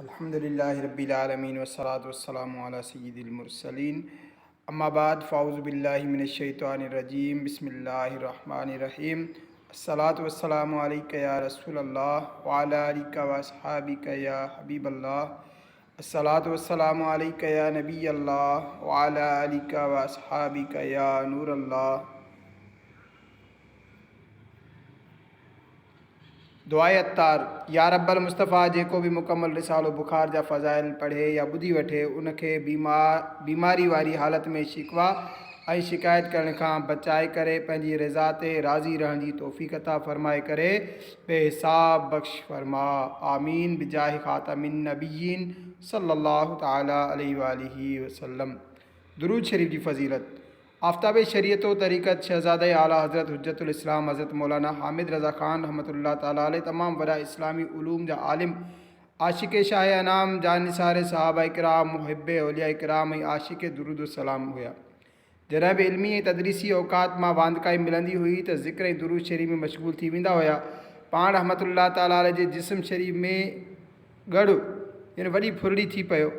अल्हम्दुलिल्लाहि रब्बिल आलमीन वस्सलातु वस्सलामु अला सय्यिदिल मुरसलीन अम्मा बाद फ़ाऊज़ु बिल्लाहि मिनश शैतानिर रजीम बिस्मिल्लाहिर रहमानिर रहीम अस्सलातु वस्सलामु अलैका या रसूलल्लाह व अला आलिका व अस्हाबिका या हबीबल्लाह अस्सलातु वस्सलामु अलैका या नबियल्लाह व अला आलिका व अस्हाबिका या नूरल्लाह। दुआए अत्तार या रब्बल मुस्तफ़ा जेको भी मुकम्मल रिसालो बुखार जा फ़ज़ाइल पढ़े या ॿुधी वठे उनखे बीमारी वारी हालत में शिकवा ऐं शिकायत करण खां बचाए करे पंहिंजी रिज़ा ते राज़ी रहण जी तौफ़ीक़ अता फ़रमाए करे बेहिसाब बख़्श फ़रमा। आमीन बिजाहि ख़ातमिन नबिय्यीन सल्लल्लाहु तआला अलैहि वालिहि वसल्लम। दुरूद शरीफ की फ़ज़ीलत। आफ्ताब शरीयत व तरीक़त शहज़ादा आला हज़रत हुज्जतुल इस्लाम हज़रत मौलाना हामिद रज़ा ख़ान रहमतुल्लाह ताला अलैह तमाम वरा इस्लामी उलूम जा आलिम आशिक़ शाह अनाम जानिसार सहाबा इकराम मुहिब्बे औलिया इकराम ऐं आशिक़ दुरूद सलाम हुआ। जॾहिं बि इल्मी ऐं तदरीसी औक़ात मां वांदकाई मिलंदी हुई त ज़िक्र ऐं दुरूद शरीफ़ में मशगूल थी वेंदा हुआ। पाण रहमतुल्लाह ताला अलैह जे जिस्म शरीफ़ में गढ़ु यानी वॾी फुरड़ी थी पियो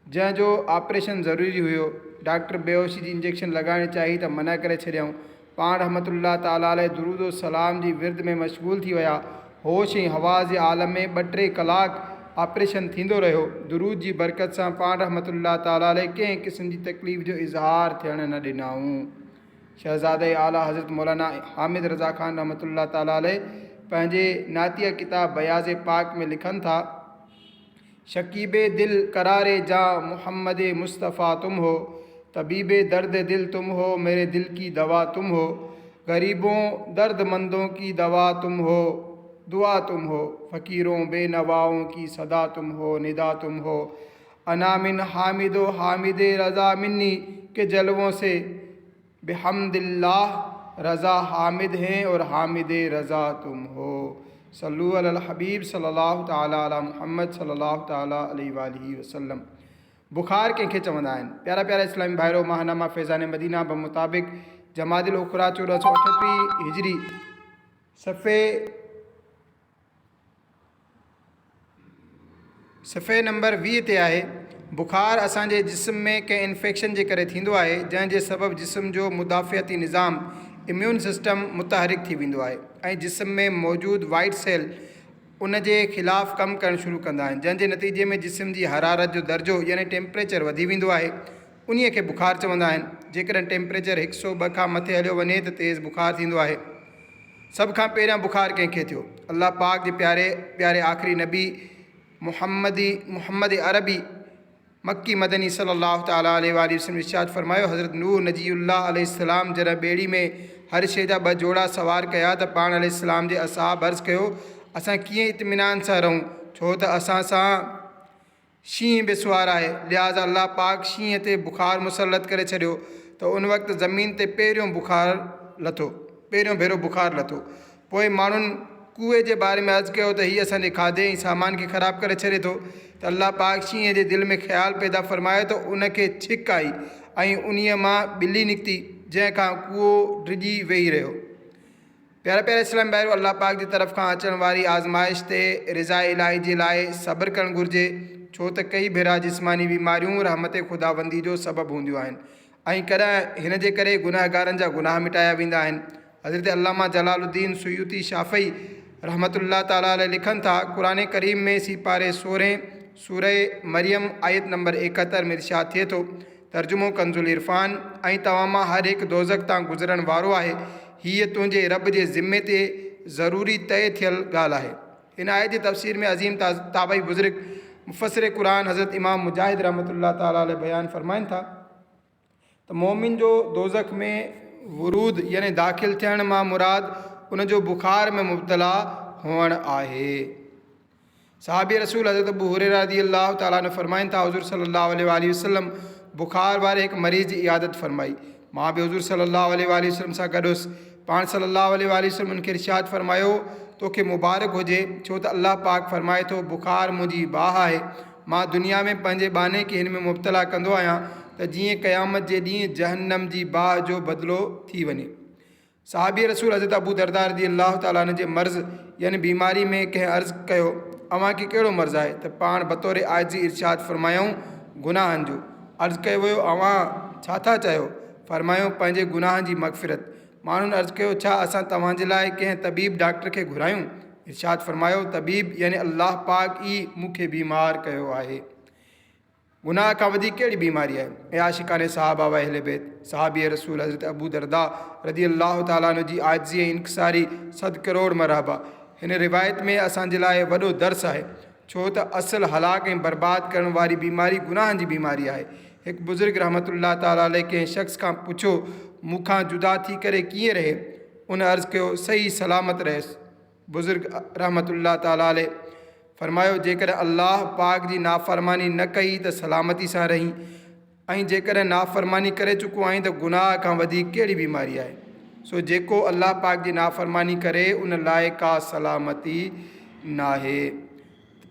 जंहिंजो ऑपरेशन ज़रूरी हुयो। डॉक्टर बेहोशी जी इंजेक्शन लॻाइण चाहिए तो मना करे छॾियऊं। पाण रहमतुल्लाह ताला अलैह दुरूद सलाम जी विर्द में मशगूल थी विया। होश ऐं हवाज़ जे आलम में 2-3 कलाक ऑपरेशन थींदो रहियो। दुरूद जी बरकत सां पाण रहमतुल्लाह ताला अलैह कंहिं क़िस्म जी तकलीफ़ जो इज़हार थियण न ॾिनाऊं। शहज़ादे आला हज़रत मौलाना हामिद रज़ा ख़ान रहमतुल्लाह ताला अलैह पंहिंजे नातिया किताब बयाज़ पाक में लिखनि था, शकीबे दिल करारे जा मोहम्मद मुस्तफ़ा तुम हो, तबीबे दर्द दिल तुम हो, मेरे दिल की दवा तुम हो, गरीबों दर्दमंदों की दवा तुम हो, दुआ तुम हो, फ़कीरों बेनवाओं की सदा तुम हो, निदा तुम हो। अनामिन हामिदो हामिदे रज़ा मिन्नी के जलवों से बिहम्दिल्लाह रज़ा हामिद हैं और हामिदे रज़ा तुम हो। सल्लु अलल हबीब सल्लल्लाहु ताला अला मुहम्मद सल्लल्लाहु ताला अलैहि वालिहि वसल्लम। बुखार कंहिंखे चवंदा आहिनि? प्यारा प्यारा इस्लामी भाइरो, माहनामा फैज़ान मदीना बमुताबिक़ जमादिल उखरा 1438 हिजरी सफ़े नंबर 20 ते आहे। बुखार असांजे जिस्म में कंहिं इन्फेक्शन जे करे थींदो आहे जंहिंजे सबबु जिस्म जो मुदाफ़ियती निज़ाम इम्यून सिस्टम मुतहरिक थी वेंदो आहे ऐं जिस्म में मौजूदु वाइट सेल उन जे ख़िलाफ़ु कमु करणु शुरू कंदा आहिनि, जंहिंजे नतीजे में जिस्म जी हरारत जो दर्जो यानी टेम्परेचर वधी वेंदो आहे। उन्हीअ खे बुखार चवंदा आहिनि। जेकॾहिं टेम्परेचर 102 खां मथे हलियो वञे त तेज़ बुखार थींदो आहे। सभ खां पहिरियां बुखार कंहिंखे थियो? अल्लाह पाक जे प्यारे आख़िरी नबी मुहम्मद अरबी मक्की मदनी सल्लल्लाहु ताला अलैहि वसल्लम इरशाद फरमायो, हज़रत नूह नजीउल्लाह अलैहिस्सलाम जॾहिं ॿेड़ी में हर शइ जा 2 जोड़ा सवार कया त पाण अलैहिस्सलाम जे असहाब अर्ज़ु कयो, असां कीअं इत्मीनान सां रहूं, छो त असां सां शींहं बि सुवार आहे। लिहाज़ा अल्लाह पाक शींहं ते बुखार मुसलत करे छॾियो त उन वक़्तु ज़मीन ते पहिरियों भेरो बुखार लथो। पोइ माण्हुनि कुएं जे बारे में अर्ज़ु कयो त हीअ असांजे खाधे ऐं सामान खे ख़राबु करे छॾे थो। त अल्लाह पाक शींहं जे दिलि में ख़्यालु पैदा फ़रमायो त उनखे छिक आई ऐं उन्हीअ मां ॿिली निकिती जंहिंखां कूओ डिॼी वेही रहियो। प्यारा प्यारा इस्लाम भाइरो, अल्लाह पाक जी तरफ़ खां अचण वारी आज़माइश ते रिज़ा इलाही जे लाइ सब्र करणु घुरिजे, छो त कई भेरा जिस्मानी बीमारियूं रहमत ख़ुदाबंदी जो सबबु हूंदियूं आहिनि ऐं कॾहिं हिन जे करे गुनाहगारनि जा गुनाह मिटाया वेंदा आहिनि। हज़रत अल्लामा जलालुद्दीन सुयूती शाफ़ई रहमतुल्लाह ताला अलैह लिखनि था, क़ुरान करीम में सीपारे 16 सूरह मरियम आयत नंबर 71 में इरशाद थिए थो, तर्जुमो कंजुल इरफ़ान, ऐं तव्हां मां हर हिकु दोज़ख तां गुज़रण वारो आहे, हीअ तुंहिंजे रब जे ज़िम्मे ते ज़रूरी तय थियल ॻाल्हि आहे। हिन आयत जी तफ़सीर में अज़ीम ताबई बुज़ुर्ग मुफ़स्सिर क़ुरान हज़रत इमाम मुजाहिद रहमतुल्लाह ताला अलैह बयान फ़रमाइनि था त मोमिन जो दोज़ख में वरूद यानी दाख़िल थियण मां मुराद उन जो बुखार में मुब्तला हुअणु आहे। सहाबी रसूल हज़रत अबू हुरैरा रज़ियल्लाहु ताला अन्हु फ़रमाइनि था, हुज़ूर सल्लल्लाहु अलैहि वसल्लम बुखार वारे हिकु मरीज़ जी इयादत फ़रमाई। मां बि हुज़ूर सल्लल्लाहु अलैहि वसल्लम सां गॾु हुउसि। पाण सल्लल्लाहु अलैहि वसल्लम उनखे इरशाद फ़रमायो, तोखे मुबारक हुजे, छो त अल्लाह पाक फ़रमाए थो, बुखार मुंहिंजी बाह आहे, मां दुनिया में पंहिंजे बाने खे हिन में मुब्तला कंदो आहियां त जीअं क़यामत जे ॾींहुं जहन्नम जी बाह जो बदिलो थी वञे। सहाबी रसूल हज़रत अबू दरदा रज़ियल्लाहु ताला अन्हु जे मर्ज़ यानी बीमारी में कंहिं अर्ज़ु कयो अव्हां खे कहिड़ो मर्ज़ु आहे त पाण बतौर आइजी इरशाद फरमायूं गुनाहनि जो। अर्ज़ु कयो वियो अव्हां छा था चयो? फरमायूं पंहिंजे गुनाहनि जी मग़फ़िरत। माण्हुनि अर्ज़ु कयो छा असां तव्हांजे लाइ कंहिं तबीब डॉक्टर खे घुरायूं? इरशाद फरमायो तबीब यानी अल्लाह पाक ई मूंखे बीमार कयो आहे। गुनाह खां वधीक कहिड़ी बीमारी आहे? ऐं आशिकाने सहाबा व अहले बैत सहाबी रसूल हज़रत अबू दरदा रज़ी अल्लाह ताला अन्हु जी आजिज़ी ऐं इनकिसारी 100 करोड़ मरहबा। हिन रिवायत में असांजे लाइ वॾो दर्स आहे, छो त असुल हलाक ऐं बर्बाद करण वारी बीमारी गुनाहनि जी बीमारी आहे। हिकु बुज़ुर्ग रहमतुल्लाह ताला अलैह कंहिं शख़्स खां पुछो मूंखां जुदा थी करे कीअं रहे? उन अर्ज़ु कयो सही सलामत रहेसि। बुज़ुर्ग रहमतुल्लाह ताला अलैह फरमायो जेकॾहिं अल्लाह पाक जी नाफ़रमानी न कई त सलामती सां रही, ऐं जेकॾहिं नाफ़रमानी करे चुको आहीं त गुनाह खां वधीक कहिड़ी बीमारी आहे? सो जेको अल्लाह पाक जी नाफ़रमानी करे उन लाइ का सलामती नाहे।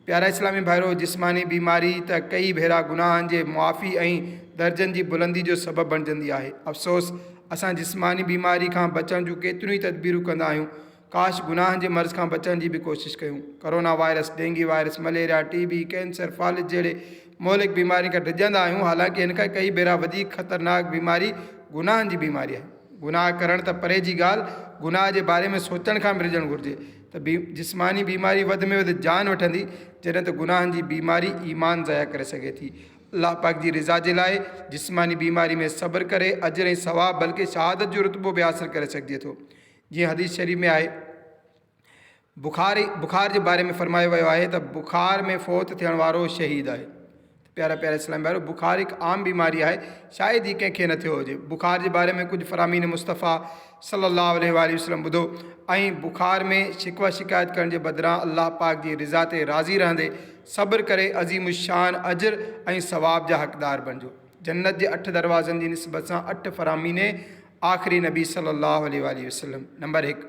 प्यारा इस्लामी भाइरो, जिस्मानी बीमारी त कई भेरा गुनाहनि जे मुआफ़ी ऐं दर्जनि जी बुलंदी जो सबबु बणिजंदी आहे। अफ़सोस असां जिस्मानी बीमारी खां बचण जूं केतिरियूं ई तदबीरूं कंदा आहियूं, काश गुनाहनि जे मर्ज़ खां बचण जी बि कोशिशि कयूं। Corona virus, dengue virus, malaria, TB, cancer, फालिज जहिड़े मोहलिक बीमारी खां डिॼंदा आहियूं, हालांकि हिन खां कई भेरा वधीक ख़तरनाक बीमारी गुनाहनि जी बीमारी आहे। गुनाह करण त परे जी ॻाल्हि, गुनाह जे बारे में सोचण खां बि रिझणु घुरिजे त जिस्मानी बीमारी वधि में वधि जान वठंदी, जॾहिं त गुनाहनि जी बीमारी ईमान ज़ाया करे सघे थी। अल्लाह पाक जी रिज़ा जे लाइ जिस्मानी बीमारी में सब्र करे अजर ऐं सवाब बल्कि शहादत जो रुतबो बि हासिलु करे सघिजे थो। जीअं हदीस शरीफ़ में आहे, बुखार जे बारे में फरमायो वियो आहे त बुखार में फ़ौत थियण वारो शहीद आहे। प्यारा प्यारा इस्लाम भाइरो, बुखार हिकु आम बीमारी आहे, शायदि ई कंहिंखे न थियो हुजे। बुखार जे बारे में कुझु फ़रामीन मुस्तफ़ा सल्लल्लाहु अलैहि वसल्लम ॿुधो ऐं बुखार में शिकवा शिकायत करण जे बदिरां अल्लाह पाक जी रिज़ा ते राज़ी रहंदे सब्र करे अज़ीम शान अजर ऐं सवाब जा हक़दार बणिजो। जन्नत जे 8 दरवाज़नि जी निस्बत सां 8 फ़रामीन आख़िरी नबी सल्लल्लाहु अलैहि वसल्लम। नंबर 1,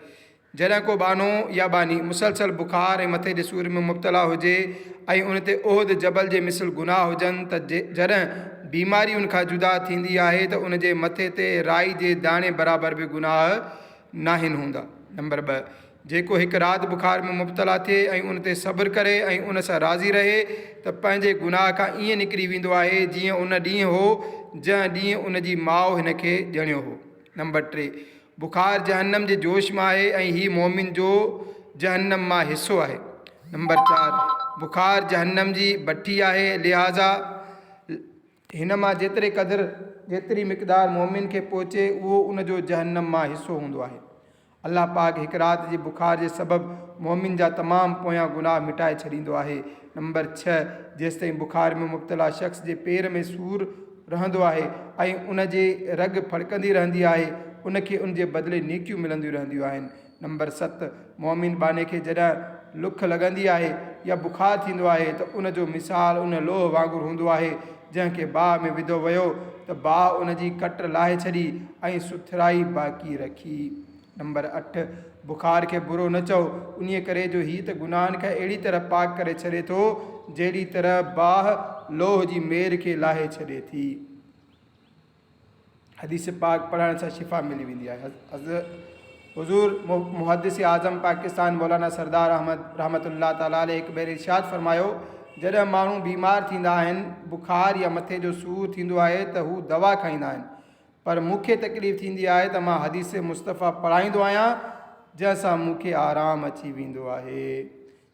जॾहिं को बानो या बानी मुसलसल बुखार ऐं मथे जे सूर में मुब्तला हुजे ऐं उन ते ओहद जबल जे मिसल गुनाह हुजनि त जॾहिं बीमारी उन खां जुदा थींदी आहे त उन जे मथे ते राई जे दाणे बराबरि बि गुनाह नाहिन हूंदा। नंबर 2, जेको हिकु राति बुखार में मुब्तला थिए ऐं उन ते सब्र करे ऐं उन सां राज़ी रहे त पंहिंजे गुनाह खां ईअं निकिरी वेंदो आहे जीअं उन ॾींहुं हो जंहिं ॾींहुं उन जी माउ हिन खे ॼणियो हो। नंबर 3, बुखार जहन्नम जे जोश में आहे ऐं हीउ मोमिन जो जहन्नम मां हिसो आहे। नंबर 4, बुखार जहन्नम जी भट्टी आहे, लिहाज़ा हिन मां जेतिरी मिक़दार मोमिन खे पहुचे उहो उन जो जहन्नम मां हिसो हूंदो आहे। अल्लाह पाक हिकु राति जे बुखार जे सबबु मोमिन जा तमामु पोयां गुनाह मिटाए छॾींदो आहे। नंबर 6, जेसिताईं बुखार में मुब्तला शख़्स जे पेर में सूर रहंदो आहे ऐं उन जे रग फड़कंदी रहंदी आहे, उनखे उन जे बदिले नेकियूं मिलंदियूं रहंदियूं आहिनि। नंबर 7, मोमिन बाने खे जॾहिं लुख लॻंदी आहे या बुखार थींदो आहे त उन जो मिसाल उन लोह वांगुरु हूंदो आहे जंहिंखे बाहि में विधो वियो त बाहि उन जी कट लाहे छॾी ऐं सुथराई बाक़ी रखी। नंबर 8, बुखार खे बुरो न चओ, उन करे जो हीअ त गुनाहनि खां अहिड़ी तरह पाक करे छॾे थो जहिड़ी तरह बाहि लोह जी मेर खे लाहे छॾे थी। हदीस पाक पढ़ण सां शिफ़ा मिली वेंदी आहे। हुज़ूर मुहद्दिस आज़म पाकिस्तान मौलाना सरदार अहमद रहमतुल्लाह ताला अलैह हिकु भेरे इरशाद फरमायो, जॾहिं माण्हू बीमार थींदा आहिनि, बुखार या मथे जो सूर थींदो आहे त हू दवा खाईंदा आहिनि, पर मूंखे तकलीफ़ थींदी आहे त मां हदीस मुस्तफ़ा पढ़ाईंदो आहियां जंहिंसां मूंखे आराम अची वेंदो आहे।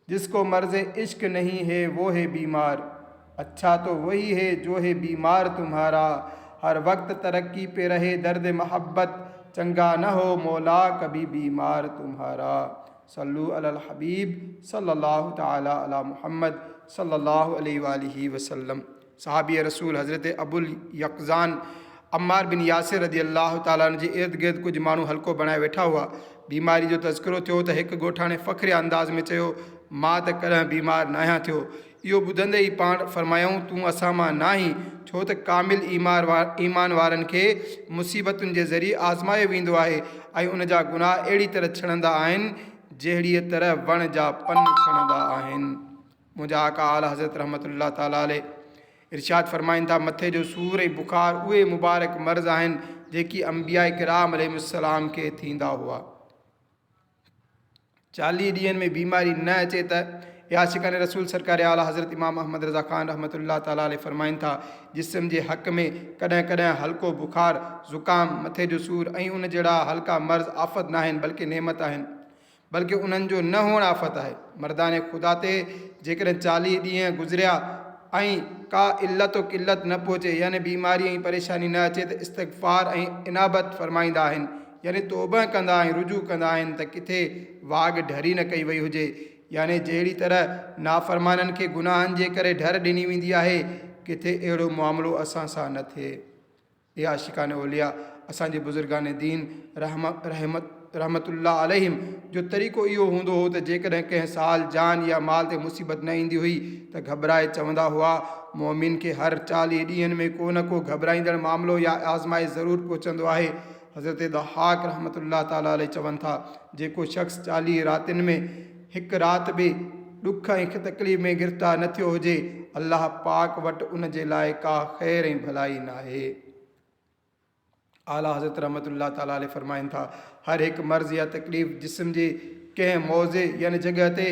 जिसको मर्ज़ इश्क नहीं है वो है बीमार, अच्छा तो वही है जो है बीमार तुम्हारा, हर वक्त तरक्की पे रहे दर्द मोहब्बत, चंगा न हो मौला कभी बीमार तुम्हारा। सल्लु अलल हबीब सल्लल्लाहु ताला अला मुहम्मद सल्लल्लाहु अलैहि वसल्लम। सहाबी रसूल हज़रत अबुल यक़ज़ान अम्मार बिन यासिर रज़ी अल्लाह ताला अन्हु जे इर्द गिर्द कुझु माण्हू हल्को बणाए वेठा हुआ। बीमारी जो तज़किरो थियो त हिकु ॻोठाणे फ़ख़्रे अंदाज़ में चयो, मां त कॾहिं बीमार न आहियां थियो। इहो ॿुधंदे ई पाण फरमायूं, तूं असां मां न आहीं, छो त कामिल ईमान वारनि खे मुसीबतुनि जे ज़रिए आज़मायो वेंदो आहे ऐं उन जा गुनाह अहिड़ी तरह छणंदा आहिनि जहिड़ीअ तरह वण जा पन छणंदा आहिनि। मुंहिंजा आका आला हज़रत रहमतुल्लाह ताला अलैह इरशाद फरमाइनि था, मथे जो सूर ऐं बुखार उहे मुबारक मर्ज़ आहिनि जेकी अंबिया किराम अलैहिस्सलाम खे थींदा हुआ। 40 ॾींहंनि में बीमारी न अचे त या शिकान रसूल सरकार आला हज़रत इमाम अहमद रज़ा ख़ान रहमतुल्लाह ताला अलैह फ़रमाइनि था जिस्म जे हक़ में कॾहिं कॾहिं हल्को बुखार ज़ुकाम मथे जो सूर ऐं उन जहिड़ा हल्का मर्ज़ आफ़त न आहिनि बल्कि नेमत आहिनि बल्कि उन्हनि जो न हुअणु आफ़त आहे। मर्दाने ख़ुदा ते जेकॾहिं 40 ॾींहं गुज़रिया ऐं का इल्लत व क़िल्लत न पहुचे यानी बीमारी ऐं परेशानी न अचे त इस्तग़फ़ार ऐं इनाबत फ़रमाईंदा आहिनि यानी तौबा कंदा ऐं रुजू कंदा आहिनि त किथे वाघ ढरी न कई वई हुजे यानी जहिड़ी तरह नाफ़रमाननि खे गुनाहनि जे करे ढर ॾिनी वेंदी आहे किथे अहिड़ो मामिलो असां सां न थिए। इहा आशिकान औलिया असांजे बुज़ुर्गान दीन रहमतुल्लाह अलैहिम जो तरीक़ो इहो हूंदो हो त जेकॾहिं कंहिं साल जान या माल ते मुसीबत न ईंदी हुई त घबराए चवंदा हुआ मोमिन खे हर 40 ॾींहंनि में को न को घबराईंदड़ मामिलो या आज़माइश ज़रूरु पहुचंदो आहे। हज़रत दहाक रहमतुल्लाह ताला अलैहि चवनि था जेको शख़्स 40 रातिनि में हिकु राति बि ॾुख ऐं तकलीफ़ में गिरफ़्तार न थियो हुजे अल्लाह पाक वटि उन जे लाइ का ख़ैर ऐं भलाई न आहे। आला हज़रत रहमतुल्लाह ताला अलैहि फ़रमाइनि था हर हिकु मर्ज़ या तकलीफ़ जिस्म जे कंहिं मौज़े यानी जॻह ते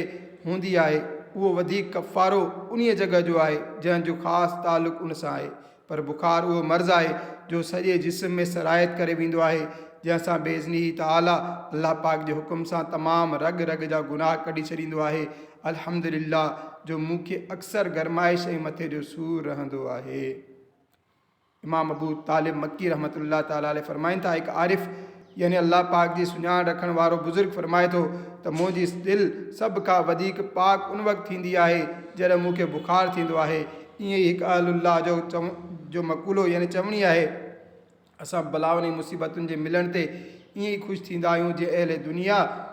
हूंदी आहे उहो वधीक कफ़ारो उन जॻह जो आहे जंहिंजो ख़ासि तालुक़ु उन सां आहे पर बुखार उहो मर्ज़ आहे जो सॼे जिस्म में सरायत करे वेंदो आहे जंहिंसां बेज़नी ताला अल्लाह पाक जे हुकुम सां तमामु रग रग जा गुनाह कढी छॾींदो आहे। अल्हम्दुलिल्लाह जो मूंखे अक्सर गरमाइश ऐं मथे जो सूर रहंदो आहे। इमाम अबू तालिब मक्की रहमतुल्लाह ताला अलैहि फ़रमाइनि था हिकु आरिफ़ यानी अल्लाह पाक जी सुञाण रखण वारो बुज़ुर्ग फ़रमाए थो त मुंहिंजी दिलि सभ खां वधीक पाक उन वक़्तु थींदी आहे जॾहिं मूंखे बुखार थींदो आहे। ईअं ई हिकु अहलुल्लाह जो मक़ूलो यानी चवणी आहे असां बलाउनि ऐं मुसीबतुनि जे मिलण ते ईअं ई ख़ुशि थींदा आहियूं जे अहले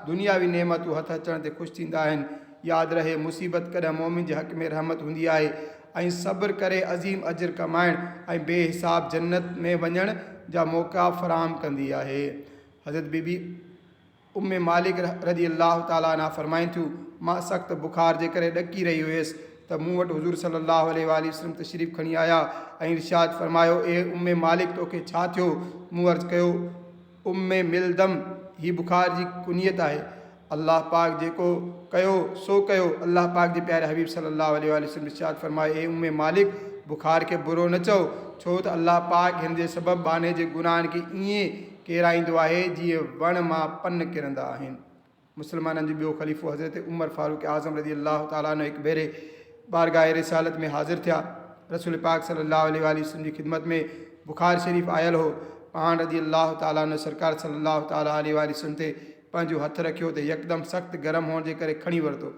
दुनियावी नेमतूं हथ अचण ते ख़ुशि थींदा आहिनि। यादि रहे मुसीबत कॾहिं मोमिन जे हक़ में रहमत हूंदी आहे ऐं सब्र करे अज़ीम अजर कमाइण ऐं बेहिसाब जन्नत में वञण जा मौक़ा फ़राहम कंदी आहे। हज़रत बीबी उम्मे मालिक रज़ी अल्लाह ताला अन्हा फ़रमाइनि थियूं मां सख़्तु बुखार जे करे ॾकी रही हुयसि त मूं वटि हुज़ूर सल्लल्लाहु अलैहि वसल्लम तशरीफ़ खणी आया ऐं इरशाद फ़रमायो ए उम्मे मालिक तोखे छा थियो। मूं अर्ज़ु कयो उम्मे मिलदम ही बुखार जी कुनियत आहे अल्लाह पाक जेको कयो सो कयो। अल्लाह पाक जे प्यारे हबीब सल्लल्लाहु अलैहि वसल्लम इरशाद फ़रमायो ए उम्मे मालिक बुखार खे बुरो न चओ छो त अल्लाह पाक हिन जे सबबु बाने जे गुनाहनि खे ईअं किराईंदो आहे जीअं वण मां पन किरंदा आहिनि। मुस्लमाननि जो ॿियो ख़लीफ़ो हज़रत उमर फारूक आज़म रज़ी अल्लाह ताला अन्हु हिकु भेरे बारगाह रिसालत में हाज़िर थिया। रसूल पाक सल्लल्लाहु अलैहि वसल्लम जी ख़िदमत में बुखार शरीफ़ आयल हो। पाण रज़ी अल्लाह ताला अन्हु सरकार सल्लल्लाहु ताला अलैहि वसल्लम ते पंहिंजो हथु रखियो त यकदमि सख़्तु गरम हुअण जे करे खणी वरितो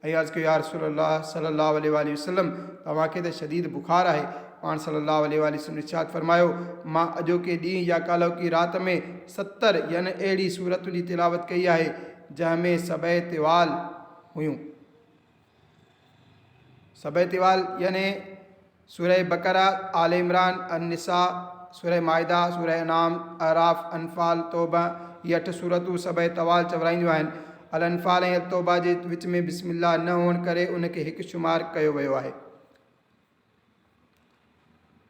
ऐं अर्ज़ु कयो या रसूलल्लाह सल्लल्लाहु अलैहि वसल्लम तव्हांखे त शदीद बुखार आहे। पाण सल्लल्लाहु अलैहि वसल्लम इरशाद फ़रमायो मां अॼोके ॾींहुं या काल्ह की राति में 70 यानी अहिड़ी सूरतुनि जी तिलावत कई आहे जंहिंमें सबे तिवाल हुयूं। सबे तिवाल यानी सूरह बकरा आल इमरान अन-निसा सूरह माइदा सूरह अनाम अराफ अनफाल तौबा ये 8 सूरतूं सबे तवाल चवराईंदियूं आहिनि। अल अनफाल ऐं तौबा जे विच में बिस्मिल्लाह न हुअण करे उनखे हिकु शुमार कयो वियो आहे।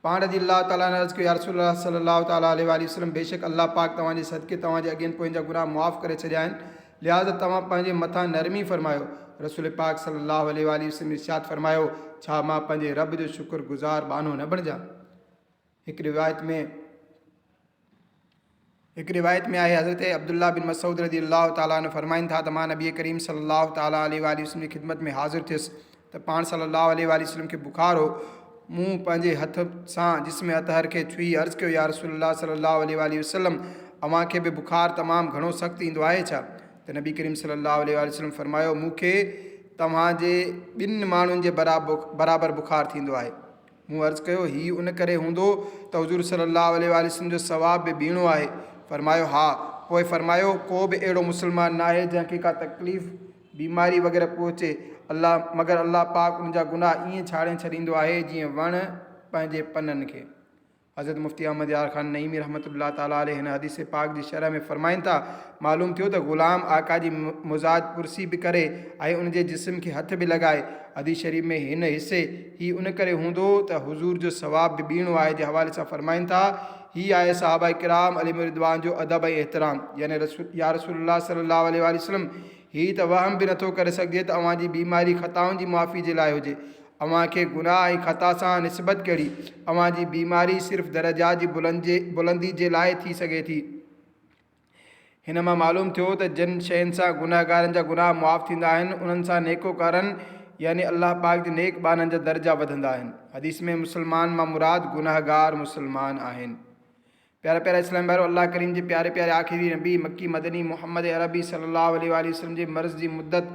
पाण रज़ी अल्लाह ताला ने अर्ज़ु कयो या रसूलल्लाह सल्लल्लाहु ताला अलैहि वसल्लम बेशक अल्लाह पाक तव्हांजे सदके तव्हांजे अॻियनि पोइनि जा गुनाह मुआफ़ करे छॾिया आहिनि लिहाज़ा तव्हां पंहिंजे मथां नरमी फ़रमायो। रसूल पाक सल्लल्लाहु अलैहि वसल्लम इरशाद फ़रमायो छा मां पंहिंजे रब जो शुक्रगुज़ार बानो न बणिजां। हिकु रिवायत में आहे हज़रत अब्दुल्ला बिन मसूद रज़ी अल्लाह ताला अन्हु फ़रमाइनि था त मां नबी करीम सल्लल्लाहु ताला अलैहि वसल्लम जी ख़िदमत में हाज़िर थियुसि त पाण सल्लल्लाहु अलैहि वसल्लम खे बुखार हो। मूं पंहिंजे हथ सां जिस्म अतहर खे छुई अर्ज़ु कयो या रसूलल्लाह सल्लल्लाहु अलैहि वसल्लम अव्हांखे बि बुखार तमामु घणो सख़्तु ईंदो आहे छा। त नबी करीम सल्लल्लाहु अलैहि वसल्लम फ़रमायो मूंखे तव्हांजे 2 माण्हुनि जे बराबरि बुखार थींदो आहे। मूं अर्ज़ु कयो हीउ उन करे हूंदो त हुज़ूर सल्लल्लाहु अलैहि वसल्लम जो सवाब बि बीणो आहे। फ़रमायो हा। पोइ फ़रमायो को बि अहिड़ो मुस्लमान न आहे जंहिंखे का तकलीफ़ बीमारी वग़ैरह पहुचे मगर अल्लाह पाक उन जा गुनाह ईअं छाड़े छॾींदो आहे जीअं वण पंहिंजे पननि खे। हज़रत मुफ़्ती अहमद यार ख़ान नईमी रहमतुल्लाह ताला अलैहि हिन हदीस पाक जी शरह में फ़रमाइनि था मालूम थियो त ग़ुलाम आका जी मुज़ाज पुरसी बि करे ऐं उन जे जिस्म खे हथ बि लॻाए। हदीस शरीफ़ में हिन हिसे ही उन करे हूंदो त हुज़ूर जो सवाब बि बीणो आहे जे हवाले सां फ़रमाइनि था ही आहे सहाबा किराम अलैहिम रिदवान जो अदब ऐं एहतराम यानी या रसूलुल्लाह सल्लल्लाहु अलैहि वसल्लम हीअ त वहम बि नथो करे सघिजे त अव्हां जी बीमारी ख़ताउनि जी मुआफ़ी जे लाइ हुजे। अव्हां खे गुनाह ऐं ख़ता सां निस्बत कहिड़ी? अव्हां जी बीमारी सिर्फ़ु दरजा जी बुलंदी जे लाइ थी सघे थी। हिन मां मालूम थियो त जिन शयुनि सां गुनाहगारनि जा गुनाह मुआफ़ थींदा आहिनि उन्हनि सां नेकोकारनि यानी अल्लाह पाक जे नेक बाननि जा दर्जा वधंदा आहिनि। हदीस में मुसलमान मां मुराद गुनाहगार मुसलमान आहिनि। प्यारा प्यारा इस्लाम भाइरो, अल्लाह करीम जे प्यारे प्यारे आख़िरी नबी मक्की मदनी मोहम्मद अरबी सल्लल्लाहु अलैहि वसल्लम जे मर्ज़ जी मुद्दत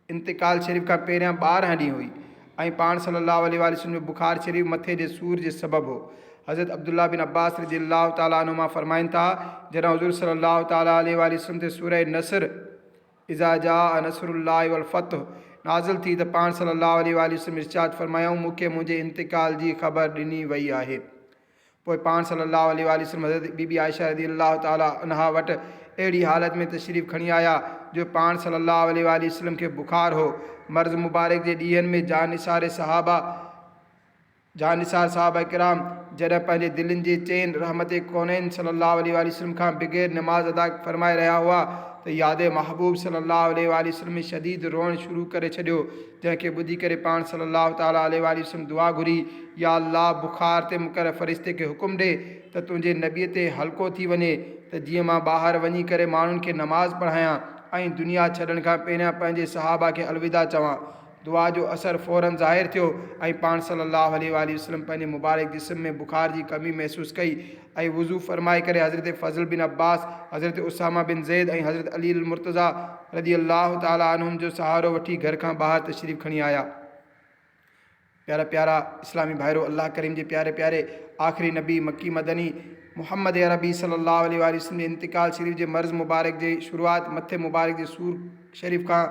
इंतिकाल शरीफ़ खां पहिरियां 12 ॾींहं हुई ऐं पाण सल्लल्लाहु अलैहि वसल्लम जो बुखार शरीफ़ मथे जे सूर जे सबबु हो। हज़रत अब्दुल्ला बिन अब्बास रज़ियल्लाहु ताला अन्हुमा फ़रमाइनि था, जॾहिं हुज़ूर सल्लल्लाहु ताला अलैहि वसल्लम ते सूरह नसर इज़ा जाअ नसरुल्लाहि वल फ़तह नाज़िल थी त पाण सल्लल्लाहु अलैहि वसल्लम इरशाद फ़रमायूं, मूंखे मुंहिंजे इंतिकाल जी ख़बर ॾिनी वई आहे। पोइ पाण सल्लल्लाहु अलैहि वसल्लम हज़रत बीबी आयशा रज़ियल्लाहु ताला अन्हा वटि अहिड़ी हालत में तशरीफ़ खणी आया जो पाण सल्लल्लाहु अलैहि वसल्लम खे बुखार हो। मर्ज़ मुबारक जे ॾींहंनि में जानिसार साहबा किराम जॾहिं पंहिंजे दिलनि जे चैन रहमत कौनैन सल्लल्लाहु अलैहि वसल्लम खां बग़ैर नमाज़ अदा फ़रमाए रहिया हुआ त याद महबूब सल्लल्लाहु अलैहि वसल्लम में शदीद रोअण शुरू करे छॾियो, जंहिंखे ॿुधी करे पाण सल्लल्लाहु ताला अलैहि वसल्लम दुआ घुरी, या अल्लाह बुखार ते मुक़रर फ़रिश्ते खे हुकुम ॾे त तुंहिंजे नबीअ ते हल्को थी वञे त जीअं मां ॿाहिरि वञी करे माण्हुनि खे नमाज़ पढ़ायां ऐं दुनिया छॾण खां पहिरियां पंहिंजे सहाबा खे अलविदा चवां। दुआ जो असरु फ़ौरन ज़ाहिर थियो ऐं पाण सल्लल्लाहु अलैहि वसल्लम पंहिंजे मुबारक जिस्म में बुखार जी कमी महसूस कई ऐं वुज़ू फ़रमाए करे हज़रत फ़ज़ल बिन अब्बास, हज़रत उसामा बिन ज़ैद ऐं हज़रत अली मुर्तज़ा रज़ियल्लाहु ताला अन्हुम जो सहारो वठी घर खां ॿाहिरि तशरीफ़ खणी आया। प्यारा प्यारा इस्लामी भाइरो, अल्लाह करीम जे प्यारे प्यारे आख़िरी नबी मक्की मदनी मोहम्मद अरबी सल्लल्लाहु अलैहि वसल्लम जे इंतिकाल शरीफ़ जे मर्ज़ मुबारक जे शुरूआत मथे मुबारक जे सूर शरीफ़ खां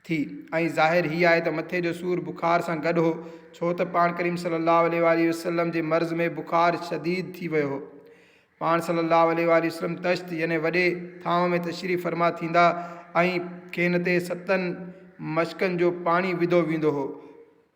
थी ऐं ज़ाहिर हीअ आहे त मथे जो सूर बुखार सां गॾु हो, छो त पाण करीम सल्लल्लाहु अलैहि वसल्लम जे मर्ज़ में बुखार शदीद थी वियो हो। पाण सल्लल्लाहु अलैहि वसल्लम तश्त यानी वॾे थांव में तशरीफ़ फरमा थींदा ऐं खेनि ते 7 मशकनि जो पाणी विधो वेंदो हो।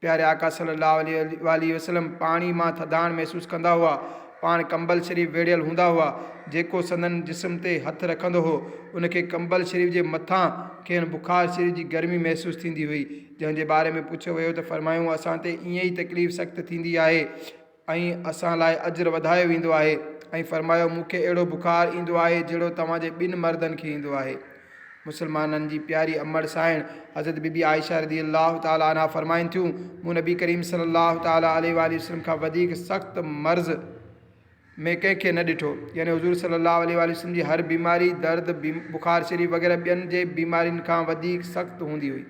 प्यारे आका सल्लल्लाहु अलैहि वसल्लम पाणी मां थधाण महसूसु कंदा हुआ। पाण कंबल शरीफ़ वेड़ियल हूंदा हुआ। जेको संदन जिस्म ते हथु रखंदो हो उनखे कंबल शरीफ़ जे मथां खेनि बुखार शरीफ़ जी गर्मी महसूसु थींदी हुई, जंहिंजे बारे में पुछियो वियो त फ़रमायूं, असां ते ईअं ई तकलीफ़ सख़्तु थींदी आहे ऐं असां लाइ अजर वधायो वेंदो आहे। ऐं फ़रमायो, मूंखे अहिड़ो बुखार ईंदो आहे जहिड़ो तव्हांजे 2 मर्दनि खे ईंदो आहे। मुसलमाननि जी प्यारी अमड़ साइण हज़रत बीबी आयशा रज़ियल्लाहु ताला अन्हा फ़रमाइनि थियूं, मूं नबी करीम सल्लल्लाहु ताला अलैहि वसल्लम खां वधीक सख़्तु मर्ज़ में कंहिंखे न ॾिठो। यानी हुज़ूर सल्लल्लाहु अलैहि वसल्लम जी हर बीमारी दर्द बुखार शरीफ़ वग़ैरह ॿियनि जे बीमारियुनि खां वधीक सख़्तु हूंदी हुई।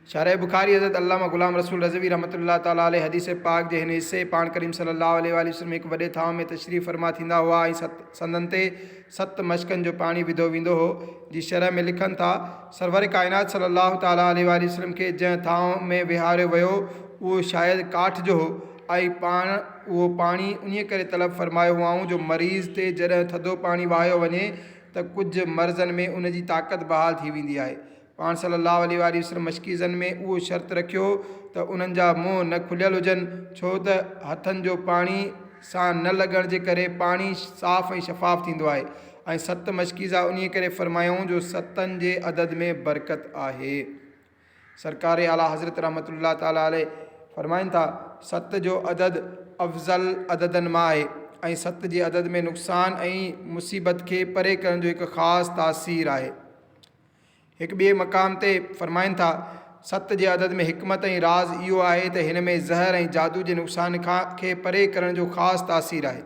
शरह बुखारी हज़रत अल्लामा ग़ुलाम रसूल रज़वी रहमतुल्लाह ताला अलैहि हदीस पाक जे हिन हिस्से पाण करीम सल्लल्लाहु अलैहि वसल्लम हिकु वॾे थांव में तशरीफ़ फरमा थींदा हुआ ऐं संदन ते 7 मशकनि जो पाणी विधो वेंदो हो। जी शरह में लिखनि था, सरवर काइनात सल्लल्लाहु ताला अलैहि वसल्लम खे जंहिं थांव में विहारियो वियो उहो शायदि काठ जो हो ऐं पाण उहो पाणी उन करे तलब फ़रमायो हुआऊं जो मरीज़ ते जॾहिं थधो पाणी वाहियो वञे त कुझु मर्ज़नि में उन जी ताक़त बहाल थी वेंदी आहे। पाण सल्लल्लाहु अलैहि वसल्लम मशकीज़नि में उहो शर्त रखियो त उन्हनि जा मुंहुं न खुलियल हुजनि, छो त हथनि जो पाणी सां न लॻण जे करे पाणी साफ़ ऐं शफ़ाफ़ थींदो आहे। ऐं 7 मशकीज़ा उन करे फ़रमायूं जो 7 जे अदद में बरकत आहे। सरकार आला हज़रत रहमतुल्लाह ताला अलैहि फ़रमाइनि था, 7 जो अदद अफ़ज़ल अददनि मां आहे ऐं 7 जे अदद में नुक़सान ऐं मुसीबत खे परे करण जो हिकु ख़ासि तासीर आहे। हिकु ॿिए मक़ाम ते फ़रमाइनि था, 7 जे अदद में हिकमत ऐं राज़ इहो आहे त हिन में ज़हर ऐं जादू जे नुक़सान खे परे करण जो ख़ासि तासीर आहे।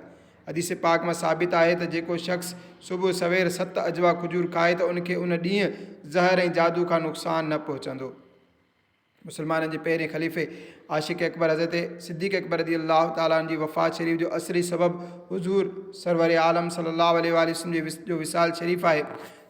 हदीस पाक में साबित आहे त जेको शख़्स सुबुह सवेर 7 अजवा खजूर खाए त उनखे उन ॾींहुं ज़हर ऐं जादू खां नुक़सान न पहुचंदो। मुसलमाननि जे पहिरें ख़लीफ़े आशिक़ अकबर हज़रत सिद्दीक़ अकबर रज़ियल्लाहु ताला जी वफ़ात शरीफ़ जो असरी सबबु हुज़ूर सरवर आलम सल्लल्लाहु अलैहि वसल्लम जो विसाल शरीफ़ आहे,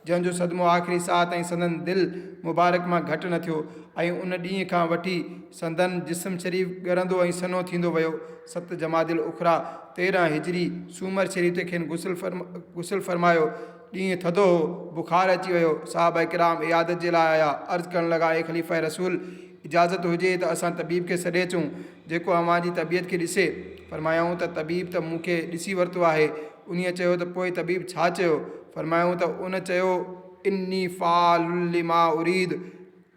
जंहिंजो सदमो आख़िरी साथ ऐं संदन दिलि मुबारक मां घटि न थियो ऐं उन ॾींहं खां वठी संदन जिस्म शरीफ़ ॻरंदो ऐं सनो थींदो वियो। 7 जमादिल उखरा 13 हिजरी सूमर शरीफ़ ते खेनि गुसल फ़रमायो। ॾींहुं थधो हो, बुखार अची वियो। साहबा किराम इयादत जे लाइ आया। अर्ज़ु करणु लॻा, ए ख़लीफ़ा रसूल, इजाज़त हुजे त असां तबीब खे सॾे अचूं जेको अव्हां जी तबियत खे ॾिसे। फ़रमायूं त तबीब त मूंखे ॾिसी वरितो आहे। उन चयो त पोइ तबीब छा चयो? फरमायूं त उन चयो इन्नी फ़ाअलु लिमा उरीद,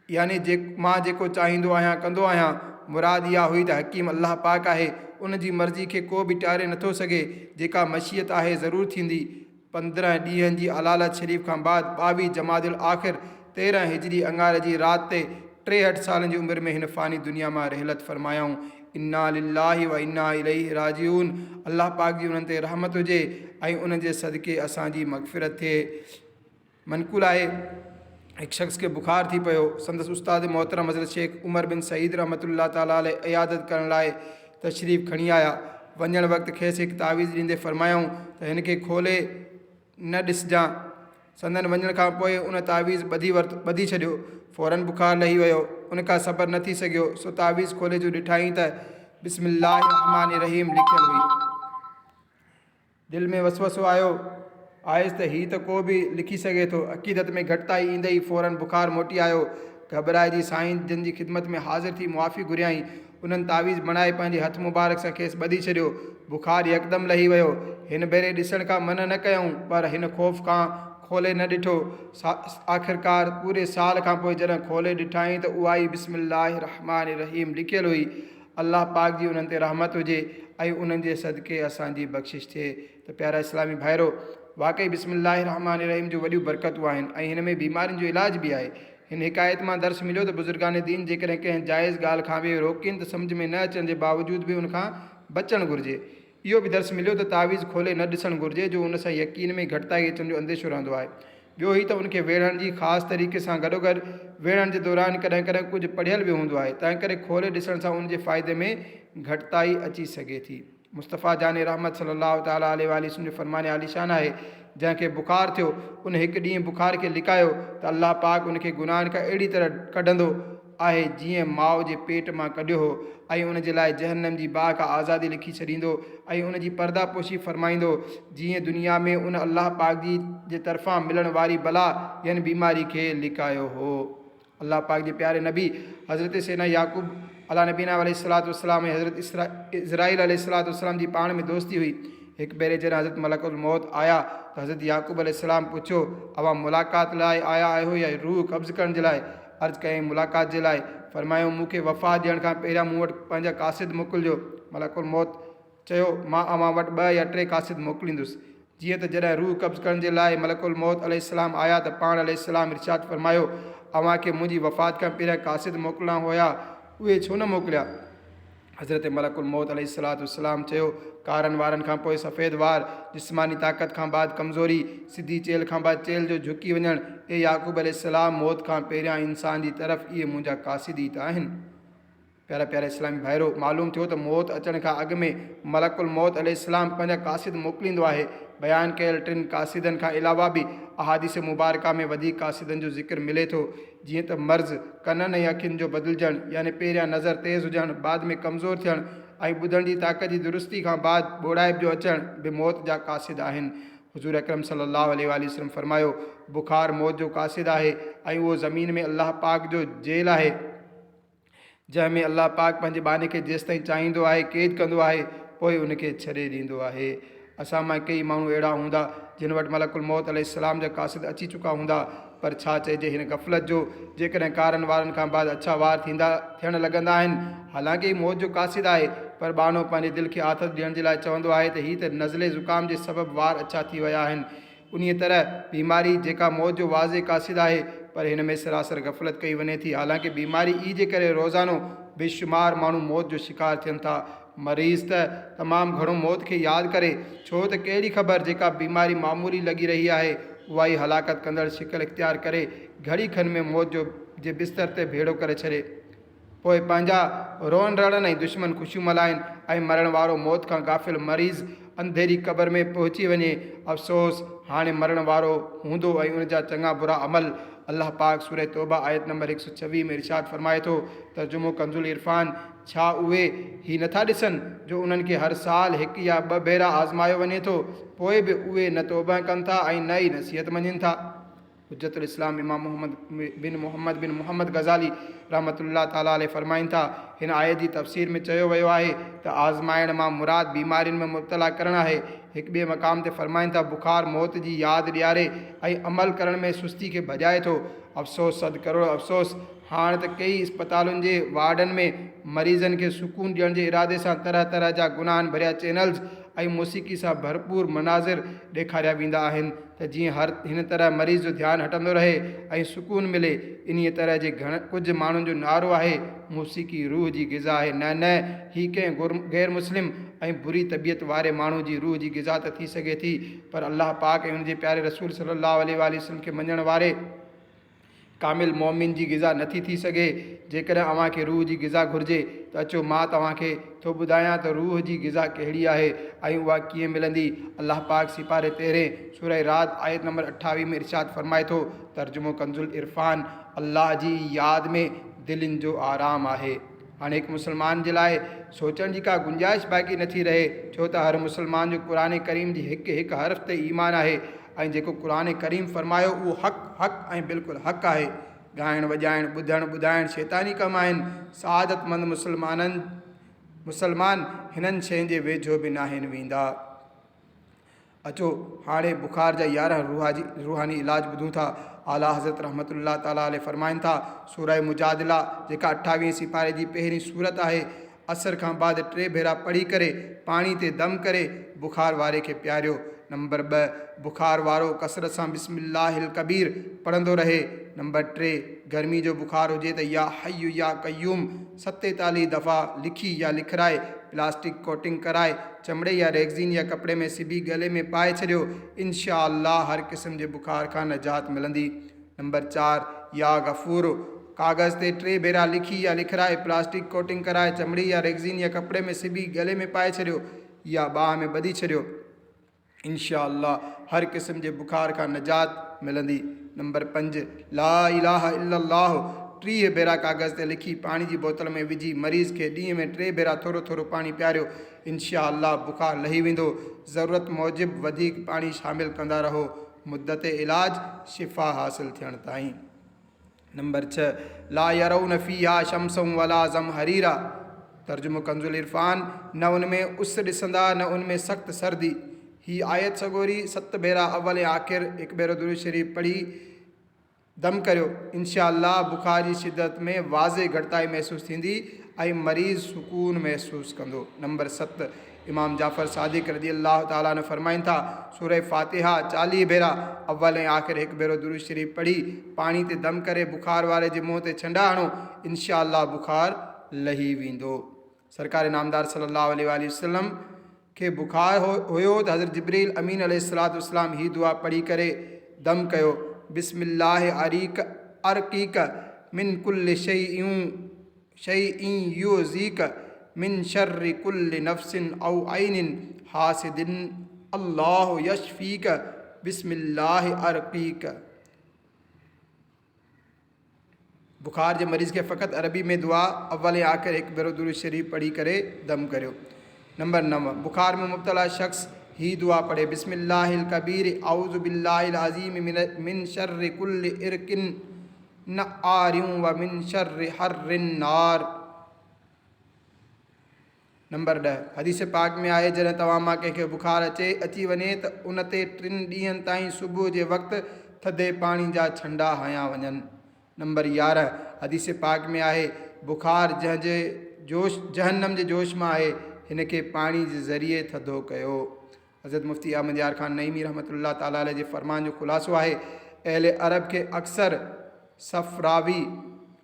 यानी मां जेको चाहींदो आहियां कंदो आहियां। मुराद इहा हुई त हकीम अल्लाह पाक आहे, उन जी मर्ज़ी खे को बि टारे नथो सघे। जेका मशीयत आहे ज़रूरु थींदी। 15 ॾींहंनि जी अलालत शरीफ़ खां बाद 22 जमादिल आख़िर 13 हिजरी अंगार जी राति ते 63 सालनि जी उमिरि में हिन फ़ानी दुनिया मां रहलत फरमायाऊं। इन्ना लिल्लाहि व इन्ना इलैहि राजिऊन। अल्लाह पाक जी उन्हनि ते रहमत हुजे ऐं उन्हनि जे सदके असांजी मग़फ़िरत थिए। मनक़ूल आहे हिकु शख़्स खे बुखार थी पियो। संदसि उस्ताद मोहतरम हज़रत शेख उमर बिन सईद रहमतुल्लाह ताला अलैह इयादत करण लाइ तशरीफ़ खणी आया। वञण वक़्तु खेसि हिकु तावीज़ ॾींदे फरमायूं त हिन खे खोले न ॾिसजांइ। संदन वञण खां पोइ उन तावीज़ ॿधी छॾियो। फ़ौरन बुखार लही वियो। उन खां सबर न थी सघियो। सो तावीज़ खोले जो ॾिठाई त बिस्मिल्लाहिर रहमानिर रहीम लिखियलु हुई। दिलि में वसवसो आयो आयसि त हीअ त को बि लिखी सघे थो। अक़ीदत में घटिताई ईंदे ई फ़ौरन बुखार मोटी आयो। घबराइजी साईं जन जी ख़िदमत में हाज़िर थी मुआफ़ी घुरियाई। उन्हनि तावीज़ बणाए पंहिंजे हथ मुबारक सां खेसि ॿधी छॾियो। बुखार यकदम लही वियो। हिन भेरे ॾिसण खां मन न कयूं, पर हिन ख़ौफ़ खां खोले न ॾिठो। आख़िरकार पूरे साल खां पोइ जॾहिं खोले ॾिठाई त उहा ई बिस्मिल्लाहिर रहमानिर रहीम लिखियलु हुई। अल्लाह पाक जी उन्हनि ते रहमत हुजे ऐं उन्हनि जे सदके असांजी बख़्शिश थिए। त प्यारा इस्लामी भाइरो, वाक़ई बिस्मिल्लाहिर रहमानिर रहीम जो वॾियूं बरकतूं आहिनि ऐं हिन में बीमारियुनि जो इलाज बि आहे। हिन हिकायत मां दर्श मिलियो त बुज़ुर्गान दीन जेकॾहिं कंहिं जाइज़ ॻाल्हि खां बि रोकीनि त सम्झ में न अचण जे बावजूद बि उनखां बचणु घुरिजे। इहो बि दर्श मिलियो त तावीज़ खोले न ॾिसणु घुरिजे, जो उन सां यकीन में घटिताई अचण जो अंदेशो रहंदो आहे। ॿियो ही त उनखे वेढ़ण जी ख़ासि तरीक़े सां गॾोगॾु वेढ़ण जे दौरान कॾहिं कॾहिं कुझु पढ़ियल बि हूंदो आहे। तंहिं करे खोले ॾिसण सां उनजे फ़ाइदे में घटिताई अची सघे थी। मुस्तफ़ा जाने रहमत सल्लल्लाहु ताला अलैहि वसल्लम जो फ़रमान आलीशान आहे, जंहिंखे बुखार थियो उन हिकु ॾींहुं बुखार खे लिकायो त अल्लाह पाक उनखे गुनाहनि खां अहिड़ी तरह कढंदो आहे जीअं माउ जे पेट मां कढियो हो, ऐं उन जे लाइ जहन्नम जी बाहि खां आज़ादी लिखी छॾींदो ऐं उन जी पर्दापोशी फ़रमाईंदो, जीअं दुनिया में उन अल्लाह पाक जे तरफ़ां मिलण वारी बला यानी बीमारी खे लिकायो हो। अल्लाह पाक जे प्यारे नबी हज़रत सैयदना याकूब अला नबीना अलैहिस्सलातु वस्सलाम ऐं हज़रत इज़राइल अलैहिस्सलातु वस्सलाम जी पाण में दोस्ती हुई। हिकु भेरे जॾहिं हज़रत मलकुल मौत आया त हज़रत याकूब अलैहिस्सलाम पुछियो, अवां मुलाक़ात लाइ आया आहियो या रूह कब्ज़ करण जे लाइ? अर्ज़ु कयईं मुलाक़ात जे लाइ। फ़रमायूं मूंखे वफ़ा ॾियण खां पहिरियां मूं वटि पंहिंजा कासिद मोकिलिजो। मलकुल मौत चयो, मां अवां वटि 2 या 3 कासिद मोकिलींदुसि। जीअं त जॾहिं रूह कब्ज़ करण जे लाइ मलकुल मौत अलैहिस्सलाम आया त पाण अलैहिस्सलाम इरशाद फ़रमायो, अवां खे मुंहिंजी वफ़ात खां पहिरियां कासिद मोकिलिणा हुया, उहे छो न मोकिलिया? हज़रत मलकुल मौत अलैहिस्सलातु वस्सलाम चयो, कारनि वारनि खां पोइ सफ़ेद वार, जिस्मानी ताक़त खां बाद कमज़ोरी, सिधी चेल खां बाद चेल जो झुकी वञणु। ए याकूब अलैहिस्सलाम, मौत खां पहिरियां इंसान जी तरफ़ इहे मुंहिंजा कासिद ई त आहिनि। प्यारा प्यारा इस्लामी भाइरो, मालूम थियो त मौत अचण खां अॻु में मलकुल मौत अलैहिस्सलाम पंहिंजा कासिद मोकिलींदो आहे। बयानु कयल 3 कासिदनि खां अलावा बि अहादीस मुबारका में वधीक कासिदनि जो ज़िक्र मिले थो, जीअं त मर्ज़, कननि ऐं अखियुनि जो बदिलजणु यानी पहिरियां नज़र तेज़ हुजणु, बाद में कमज़ोर थियणु ऐं ॿुधण जी ताक़त जी दुरुस्ती खां बाद ॿोड़ाइप जो अचणु बि मौत जा कासिद आहिनि। हुज़ूर अकरम सल्लल्लाहु अलैहि वसल्लम फ़रमायो, बुखार मौत जो कासिद आहे ऐं उहो ज़मीन में अल्लाह पाक जो जेल आहे, जंहिंमें अल्लाह पाक पंहिंजे बाने खे जेसिताईं चाहींदो आहे क़ैद कंदो आहे, पोइ उनखे छॾे ॾींदो आहे। असां मां कई माण्हू अहिड़ा हूंदा जिन वटि मलकुल मौत अलैहिस्सलाम जा कासिद अची चुका हूंदा, पर छा चइजे हिन ग़फ़लत जो, जेकॾहिं कारनि वारनि खां बाद अच्छा वार थियणु लॻंदा आहिनि। हालांकि मौत जो कासिद आहे, पर बानो पंहिंजे दिलि खे आथत ॾियण जे लाइ चवंदो आहे त हीअ त नज़ले ज़ुकाम जे सबबु वार अच्छा थी विया आहिनि। उन्हीअ तरह बीमारी जेका मौत जो वाज़े कासिद आहे, पर हिन में सरासर ग़फ़लत कई वञे थी। हालांकि बीमारी ई जे करे रोज़ानो बेशुमार माण्हू मौत जो शिकार थियनि था। मरीज़ त तमामु घणो मौत खे यादि करे, छो त कहिड़ी ख़बर जेका बीमारी मामूली लॻी रही आहे उहा ई हलाकत कंदड़ शिकल इख़्तियार करे घड़ी खन में मौत जे बिस्तर ते भेड़ो करे छॾे। पोइ पंहिंजा रोअण रड़नि ऐं दुश्मन ख़ुशियूं मल्हाइनि ऐं मरण वारो मौत खां गाफ़िल मरीज़ अंधेरी क़बर में पहुची वञे। अफ़सोस, हाणे मरण वारो हूंदो ऐं उनजा चङा बुरा अमल। अल्लाह पाक सूरह तौबा आयत नंबर 126 में इरशाद फ़रमाए थो, तर्जुमो कंज़ुल इरफ़ान, छा उहे ही नथा ॾिसनि जो उन्हनि खे हर साल 1 या 2 भेरा आज़मायो वञे थो, पोइ बि उहे न तौबा कनि था ऐं न ई नसीहत मञनि था। हुज्जतुल इस्लाम इमाम मोहम्मद बिन मोहम्मद गज़ाली रहमतुल्लाह ताला अलैह फरमाइनि था, हिन आयत जी तफ़सीर में चयो वियो आहे त आज़माइण मां मुराद बीमारियुनि में मुब्तला करणु आहे। हिकु ॿिए मक़ाम ते फरमाइनि था, बुखार मौत जी यादि ॾियारे ऐं अमल करण में सुस्ती खे भॼाए थो। अफ़सोस सद करोड़ अफ़सोस, हाणे त कई इस्पतालुनि जे वार्डनि में मरीज़नि खे सुकून ॾियण जे इरादे सां तरह तरह जा गुनाहनि भरिया चैनल्स ऐं मौसीक़ी सां भरपूर मनाज़िर ॾेखारिया वेंदा आहिनि त जीअं हिन तरह मरीज़ जो ध्यानु हटंदो रहे ऐं सुकून मिले। इन्हीअ तरह जे कुझु माण्हुनि जो नारो आहे, मौसीक़ी रूह जी ग़िज़ा आहे। न ही कंहिं गैर मुस्लिम ऐं बुरी तबियत वारे माण्हू जी रूह जी ग़िज़ा त थी सघे थी, पर अल्लाह पाक ऐं हुनजे प्यारे रसूल सल्लल्लाहु अलैहि वसल्लम खे मञण वारे कामिल मोमिन जी ग़िज़ा नथी थी सघे। जेकॾहिं अव्हांखे रूह जी ग़िज़ा घुरिजे त अचो मां तव्हांखे थो ॿुधायां त रूह जी ग़िज़ा कहिड़ी आहे ऐं उहा कीअं मिलंदी। अल्लाह पाक सिपारे 13 सूरह रात आयत नंबर 28 में इरशाद फरमाए थो, तर्जुमो कंजुल इरफान, अल्लाह जी यादि में दिलनि जो आराम आहे। हाणे हिकु मुस्लमान जे लाइ सोचण जी का गुंजाइश बाक़ी नथी रहे, छो त हर मुस्लमान जो क़ुरान करीम जी हिकु हिकु हर्फ़ ते ईमान आहे ऐं जेको क़ुरान करीम फरमायो उहो हक़ ऐं बिल्कुलु हक़ आहे। ॻाइण वॼाइण ॿुधणु ॿुधाइण शैतानी कमु आहिनि। सआदतमंद मुस्लमान हिननि शयुनि जे वेझो बि नाहिनि वेंदा। अचो हाणे बुखार जा 11 रूहानी इलाज ॿुधूं था। आला हज़रत रहमतुल्लाह ताला अलैह फरमाइनि था, सूरह मुजादिला जेका 28 सिपारे जी पहिरीं सूरत आहे, असर खां बाद 3 भेरा पढ़ी करे पाणी ते दम करे बुखार वारे खे पियारियो। नंबर 2, बुखार वारो कसरत सां बिस्मिल्लाहिल कबीर पढ़ंदो रहे। नंबर 3, गर्मी जो बुखार हुजे त या हय्यु या क़य्यूम 47 दफ़ा लिखी या लिखराए प्लास्टिक कोटिंग कराए चमड़े या रेगज़ीन या कपिड़े में सिबी गले में पाए छॾियो, इंशा अल्लाह हर क़िस्म जे बुखार खां निजात मिलंदी। नंबर 4, या गफ़ूर कागज़ ते 3 भेरा लिखी या लिखराए प्लास्टिक कोटिंग कराए चमड़ी या रेगज़ीन या कपिड़े में सिबी गले में पाए छॾियो या बाह में ॿधी छॾियो, इंशा अल्लाह हर क़िस्म जे बुखार खां निजात मिलंदी। नंबर 5, ला इलाहा इल्लल्लाह 30 भेरा कागज़ ते लिखी पाणी जी बोतल में विझी मरीज़ खे ॾींहं में 3 भेरा थोरो थोरो पाणी पियारियो, इंशा अल्लाह बुखार लही वेंदो। ज़रूरत मूजिबि वधीक पाणी शामिल कंदा रहो, मुद्दत इलाज शिफ़ा हासिल थियण ताईं। नंबर 6, ला यरौन फ़ीहा शम्सन वला ज़महरीरा, तर्जुमो कंजुल इरफान, न उनमें उस ॾिसंदा न उनमें सख़्त सर्दी। ही आयत सगोरी 7 भेरा अव्वल ऐं आख़िर 1 भेरो दुरूद शरीफ़ पढ़ी दम करियो, इंशा अल्लाह बुखार जी शिदत में वाज़े घटिताई महसूस थींदी ऐं मरीज़ सुकून महसूस कंदो। नंबर 7, इमाम जाफ़र सादिक रज़ी अल्लाह ताला अन्हु फरमाइनि था, सूरह फ़ातिहा 40 भेरा अव्वल ऐं आख़िर 1 भेरो दुरूद शरीफ़ पढ़ी पाणी ते दम करे बुखार वारे जे मुंहं ते छंडा हणो, इंशा अल्लाह बुखार लही वेंदो। सरकार नामदार सल्लल्लाहु अलैहि वसल्लम खे बुखार हुयो त हज़रत जिब्रील अमीन अलैहिस्सलातु वस्सलाम ही दुआ पढ़ी करे दम कयो, बिस्मिल्लाह अर्क़ीक मिन कुल्लि शैइन युज़ीक मिन शर्रि कुल्लि नफ्सिन औ ऐनिन हासिदिन अल्लाहु यशफ़ीक बिस्मिल्लाह अर्क़ीक। बुखार जे मरीज़ खे फ़क़ति अरबी में दुआ अव्वल ऐं आख़िर 1 भेरो दुरूद शरीफ़ पढ़ी करे दम करियो। नंबर 9, बुखार में मुब्तला शख्स ही दुआ पढ़े, बिस्मिल्लाहिल कबीर औज़ु बिल्लाहिल अज़ीम मिन शर्रि कुल्लि इरकिन नआरिन व मिन शर्रि हर्रिन नार। नंबर 10, हदीस पाक में आहे, जॾहिं तव्हां मां कंहिंखे बुखार अची वञे त उन ते 3 ॾींहंनि ताईं सुबुह जे वक़्तु थधे पाणी जा छंडा हया वञनि। नंबर 11, हदीस पाक में आहे, बुखार जंहिंजे जहन्नम जे जोश मां आहे, हिन खे पाणी जे ज़रिए थधो कयो। हज़रत मुफ्ती अहमद यार ख़ान नईमी रहमतुल्लाह ताला अलैह जे फ़रमान जो ख़ुलासो आहे, अहले अरब खे अक्सर सफ़रावी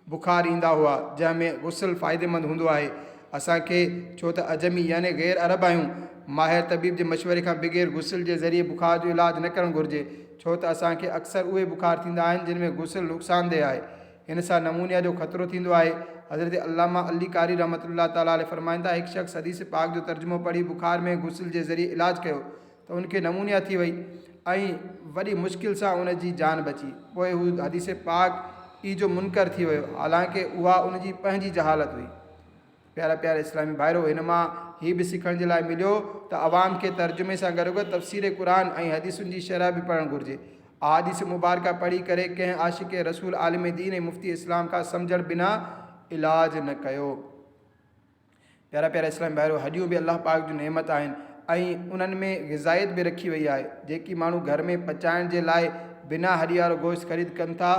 बुखार ईंदा हुआ, जंहिंमें गुस्ल फ़ाइदेमंद हूंदो आहे। असांखे छो त अजमी यानी गैर अरब आहियूं, माहिर तबीब जे मशवरे खां बग़ैर गुस्ल जे ज़रिए बुखार जो इलाजु न करणु घुरिजे, छो त असांखे अक्सर उहे बुखार थींदा आहिनि जिन में गुस्ल नुक़सानदेह आहे। हिन सां नमूनिया जो ख़तरो थींदो आहे। हज़रत अल्लामा अली कारी रहमतुल्लाह ताला अलैह फरमाईंदा, हिकु शख़्स हदीस पाक जो तर्जुमो पढ़ी बुखार में गुस्ल जे ज़रिए इलाजु कयो त उनखे नमूनिया थी वई ऐं वॾी मुश्किल सां उन जी जान बची। पोइ हू हदीस पाक ई जो मुनकर थी वियो, हालांकि उहा उनजी पंहिंजी जहालत हुई। प्यारा प्यारा इस्लामी भाइरो, हिन मां हीअ बि सिखण जे लाइ मिलियो त अवाम खे तर्जुमे सां गॾोगॾु तफ़सीर क़ुरान ऐं हदीसुनि जी शरह बि पढ़णु घुरिजे। अहादीस मुबारका पढ़ी करे कंहिं आशिक रसूल आलिम दीन ऐं मुफ्ती इस्लाम का समझण बिना इलाज न कयो। प्यारा प्यारा इस्लाम भाइरो, हॾियूं बि अल्लाह पाक जूं नेमत आहिनि ऐं उन्हनि में ग़िज़ाइत बि रखी वई आहे। जेकी माण्हू घर में पचाइण जे लाइ बिना हॾी वारो गोश्त ख़रीद कनि था,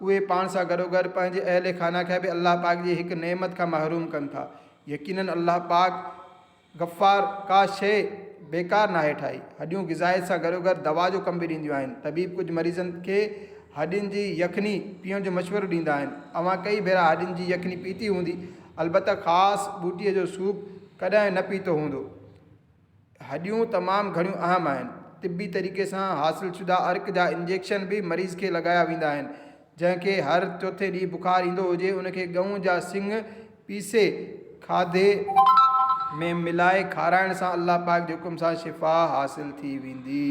उहे पाण सां गॾोगॾु पंहिंजे अहल खाना खे बि अल्लाह पाक जी हिकु नेमत खां महरूम कनि था। यकीनन अल्लाह पाक गफ़ार का शइ बेकार नाहे ठाही। हॾियूं ग़िज़ाइत सां गॾोगॾु दवा जो कम बि ॾींदियूं आहिनि। तबीब कुझु मरीज़नि खे हॾियुनि जी यखनी पीअण जो मशवरो ॾींदा आहिनि। अवां कई भेरा हॾियुनि जी यखनी पीती हूंदी, अलबत्त ख़ासि बूटीअ जो सूप कॾहिं न पीतो हूंदो। हॾियूं तमामु घणियूं अहम आहिनि। तिबी तरीक़े सां हासिल शुदा अर्क जा इंजेक्शन बि मरीज़ खे लॻाया वेंदा आहिनि। जंहिंखे हर चौथे ॾींहुं बुखार ईंदो हुजे, उनखे गऊं जा सिंग पीसे खाधे में मिलाए खाराइण सां अल्लाह पाक जे हुकुम सां शिफ़ा हासिल थी वेंदी।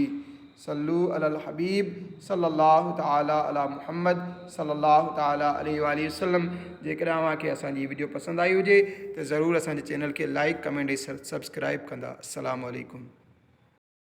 सल्लू अलल हबीब सल्लल्लाहु ताला अला मुहम्मद सल्लल्लाहु ताला अलैहि वसल्लम। जेकॾहिं अव्हांखे असांजी वीडियो पसंदि आई हुजे त ज़रूरु असांजे चैनल खे लाइक, कमेंट ऐं सब्सक्राइब कंदा। अस्सलामु अलैकुम।